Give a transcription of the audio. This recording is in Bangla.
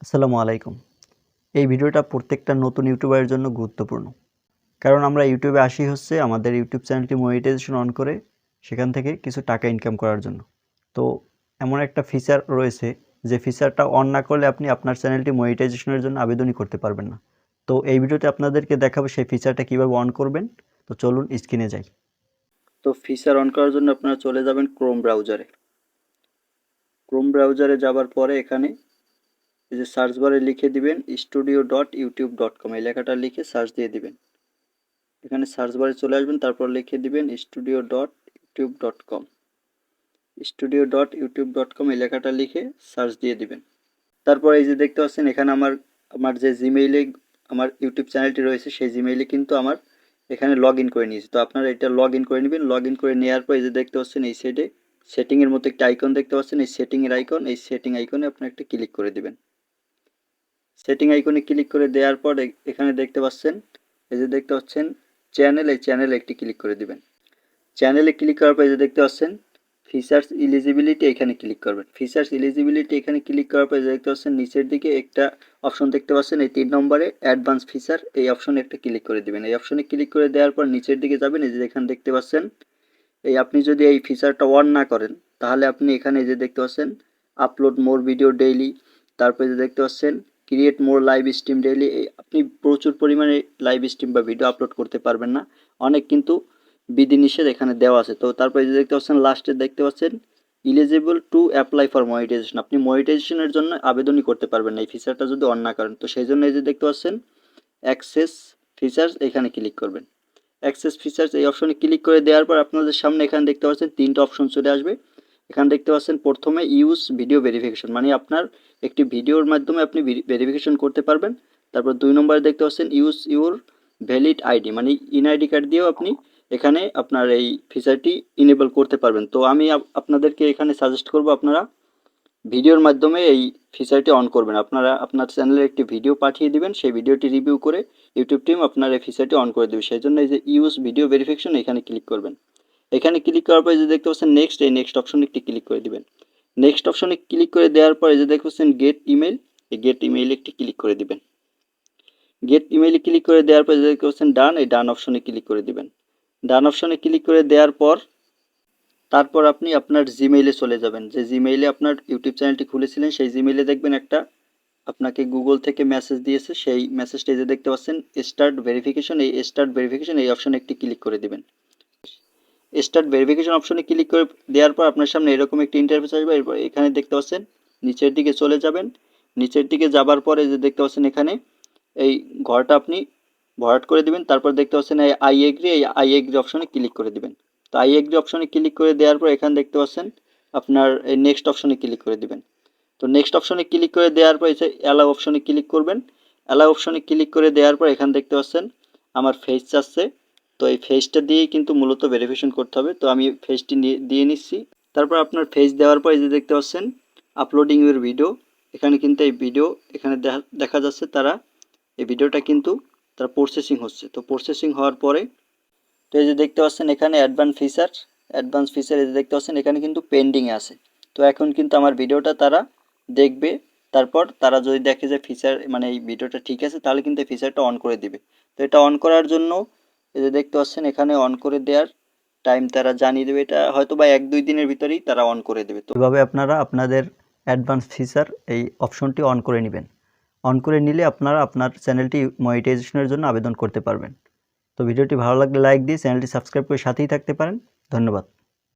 আসসালামু আলাইকুম। এই ভিডিওটা প্রত্যেকটা নতুন ইউটিউবারের জন্য গুরুত্বপূর্ণ। কারণ আমরা ইউটিউবে আসি হচ্ছে আমাদের ইউটিউব চ্যানেলটি মনিটাইজেশন অন করে সেখান থেকে কিছু টাকা ইনকাম করার জন্য। তো এমন একটা ফিচার রয়েছে যে ফিচারটা অন না করলে আপনি আপনার চ্যানেলটি মনিটাইজেশনের জন্য আবেদনই করতে পারবেন না। তো এই ভিডিওতে আপনাদেরকে দেখাবো সেই ফিচারটা কিভাবে অন করবেন। তো চলুন স্ক্রিনে যাই। তো ফিচার অন করার জন্য আপনারা চলে যাবেন ক্রোম ব্রাউজারে। ক্রোম ব্রাউজারে যাবার পরে এখানে এই যে সার্চ বারে লিখে দিবেন studio.youtube.com, এই লেখাটা লিখে সার্চ দিয়ে দিবেন। এখানে সার্চ বারে চলে আসবেন, তারপর লিখে দিবেন studio.youtube.com। studio.youtube.com এই লেখাটা লিখে সার্চ দিয়ে দিবেন। তারপর এই যে দেখতে পাচ্ছেন এখানে আমার যে জিমেইলে আমার ইউটিউব চ্যানেলটি রয়েছে সেই জিমেইলে কিন্তু আমার এখানে লগ ইন করে নিয়েছি। তো আপনারা এটা লগ ইন করে নেবেন। লগ ইন করে নেওয়ার পর এই যে দেখতে পাচ্ছেন এই সাইডে সেটিংয়ের মতো একটা আইকন দেখতে পাচ্ছেন, এই সেটিংয়ের আইকন, এই সেটিং আইকনে আপনারা একটা ক্লিক করে দিবেন। সেটিং আইকনে ক্লিক করে দেওয়ার পর এখানে দেখতে পাচ্ছেন এই যে দেখতে পাচ্ছেন চ্যানেল, এই চ্যানেলে একটি ক্লিক করে দিবেন। চ্যানেলে ক্লিক করার পর এই যে দেখতে পাচ্ছেন ফিচার্স এলিজিবিলিটি, এখানে ক্লিক করবেন। ফিচার্স এলিজিবিলিটি এখানে ক্লিক করার পর দেখতে পাচ্ছেন নিচের দিকে একটা অপশন দেখতে পাচ্ছেন, এই 3 নম্বরে অ্যাডভান্স ফিচার, এই অপশনে একটা ক্লিক করে দিবেন। এই অপশনে ক্লিক করে দেওয়ার পর নিচের দিকে যাবেন, এই যে এখানে দেখতে পাচ্ছেন এই আপনি যদি এই ফিচারটা অন না করেন তাহলে আপনি এখানে এই যে দেখতে পাচ্ছেন আপলোড মোর ভিডিও ডেইলি, তারপরে যে দেখতে পাচ্ছেন ক্রিয়েট মোর লাইভ স্ট্রিম ডেইলি, আপনি প্রচুর পরিমাণে লাইভ স্ট্রিম বা ভিডিও আপলোড করতে পারবেন না, অনেক কিন্তু বিধিনিষেধ এখানে দেওয়া আছে। তো তারপরে যে দেখতে পাচ্ছেন লাস্টে দেখতে পাচ্ছেন eligible to apply for monetization, আপনি মনিটাইজেশনের জন্য আবেদনই করতে পারবেন না এই ফিচারটা যদি অন না করেন। তো সেই জন্য এই যে দেখতে পাচ্ছেন অ্যাক্সেস ফিচার্স, এখানে ক্লিক করবেন। অ্যাক্সেস ফিচার্স এই অপশনে ক্লিক করে দেওয়ার পর আপনাদের সামনে এখানে দেখতে পাচ্ছেন 3টা অপশন চলে আসবে। এখানে দেখতে পাচ্ছেন প্রথমে ইউজ ভিডিও ভেরিফিকেশন, মানে আপনার একটি ভিডিওর মাধ্যমে আপনি ভেরিফিকেশন করতে পারবেন। তারপর 2 নম্বরে দেখতে পাচ্ছেন ইউজ ইউর ভ্যালিড আইডি, মানে ইনআইডি কার্ড দিয়েও আপনি এখানে আপনার এই ফিচারটি ইনেবল করতে পারবেন। তো আমি আপনাদেরকে এখানে সাজেস্ট করব আপনারা ভিডিওর মাধ্যমে এই ফিচারটি অন করবেন। আপনারা আপনার চ্যানেলে একটি ভিডিও পাঠিয়ে দিবেন, সেই ভিডিওটি রিভিউ করে ইউটিউব টিম আপনার এই ফিচারটি অন করে দেবে। সেই জন্য এই যে ইউজ ভিডিও ভেরিফিকেশন এখানে ক্লিক করবেন। এখানে ক্লিক করার পর যে দেখতে পাচ্ছেন নেক্সট, এই নেক্সট অপশনে একটি ক্লিক করে দিবেন। নেক্সট অপশনে ক্লিক করে দেওয়ার পরে যে দেখতে পাচ্ছেন গেট ইমেল, এই গেট ইমেইলে একটি ক্লিক করে দিবেন। গেট ইমেইলে ক্লিক করে দেওয়ার পর যে দেখতে পাচ্ছেন ডান, এই ডান অপশনে ক্লিক করে দিবেন। ডান অপশনে ক্লিক করে দেওয়ার পর তারপর আপনি আপনার জিমেইলে চলে যাবেন। যে জিমেইলে আপনার ইউটিউব চ্যানেলটি খুলেছিলেন সেই জিমেইলে দেখবেন একটা আপনাকে গুগল থেকে মেসেজ দিয়েছে, সেই মেসেজটা যে দেখতে পাচ্ছেন স্টার্ট ভেরিফিকেশন, এই স্টার্ট ভেরিফিকেশন এই অপশনে একটি ক্লিক করে দিবেন। স্টার্ট ভেরিফিকেশন অপশনে ক্লিক করে দেওয়ার পর আপনার সামনে এরকম একটি ইন্টারফেস আসবে। এরপর এখানে দেখতে পাচ্ছেন নিচের দিকে চলে যাবেন। নিচের দিকে যাবার পরে যে দেখতে পাচ্ছেন এখানে এই ঘরটা আপনি ভরাট করে দিবেন। তারপর দেখতে পাচ্ছেন এই আই এগ্রি, এই আই এগ্রি অপশনে ক্লিক করে দিবেন। তো আই এগ্রি অপশনে ক্লিক করে দেওয়ার পর এখানে দেখতে পাচ্ছেন আপনার এই নেক্সট অপশনে ক্লিক করে দিবেন। তো নেক্সট অপশনে ক্লিক করে দেওয়ার পর এসে অ্যালাউ অপশনে ক্লিক করবেন। অ্যালাউ অপশনে ক্লিক করে দেওয়ার পর এখানে দেখতে পাচ্ছেন আমার ফেস চাচ্ছে। তো এই ফেসটা দিয়েই কিন্তু মূলত ভেরিফিকেশন করতে হবে। তো আমি ফেসটি দিয়ে নিচ্ছি। তারপর আপনার ফেস দেওয়ার পর এই যে দেখতে পাচ্ছেন আপলোডিং ইউর ভিডিও, এখানে কিন্তু এই ভিডিও এখানে দেখা যাচ্ছে তারা এই ভিডিওটা কিন্তু তারা প্রসেসিং হচ্ছে। তো প্রসেসিং হওয়ার পরে তো এই যে দেখতে পাচ্ছেন এখানে অ্যাডভান্স ফিচার এই যে দেখতে পাচ্ছেন এখানে কিন্তু পেন্ডিংয়ে আছে। তো এখন কিন্তু আমার ভিডিওটা তারা দেখবে, তারপর তারা যদি দেখে যে ফিচার মানে এই ভিডিওটা ঠিক আছে তাহলে কিন্তু এই ফিচারটা অন করে দিবে। তো এটা অন করার জন্য এই যে দেখতে পাচ্ছেন এখানে অন করে দেওয়ার টাইম তারা জানিয়ে দেবে, এটা হয়তো বা 1-2 দিনের ভিতরেই তারা অন করে দেবে। তো এভাবে আপনারা আপনাদের অ্যাডভান্স ফিচার এই অপশনটি অন করে নেবেন। অন করে নিলে আপনারা আপনার চ্যানেলটি মনিটাইজেশনের জন্য আবেদন করতে পারবেন। তো ভিডিওটি ভালো লাগলে লাইক দিয়ে চ্যানেলটি সাবস্ক্রাইব করে সাথেই থাকতে পারেন। ধন্যবাদ।